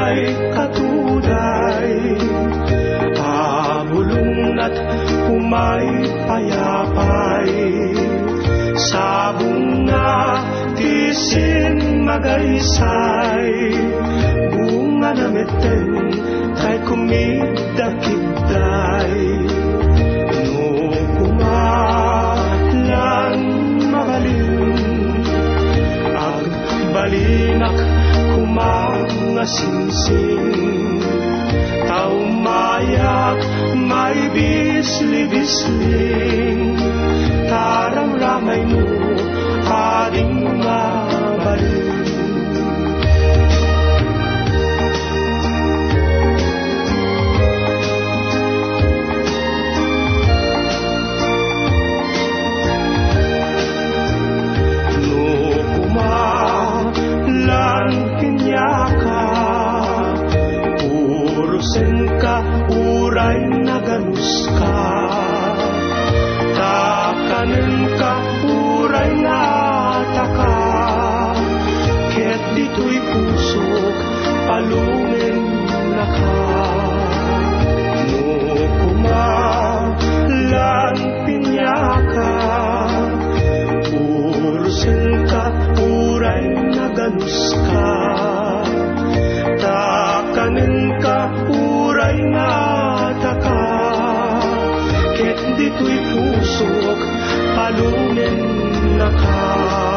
may katulay, abulong at umay payapay, sa bunga tisin magaysay, bunga na meten tay kumidakitay, no kumalan mabalin, ag balinak kumangasinsing, tao mayak may bisli-bisling, taramramay mo ading mabalin. Uray na ganus ka, takanin ka, uray na taka, ket dito'y pusok, palungin na ka. No kumalan pinyaka, urusin ka, uray na ganus ka, takanin ka, uray na taka, ket dito'y pusok, palungin na ka.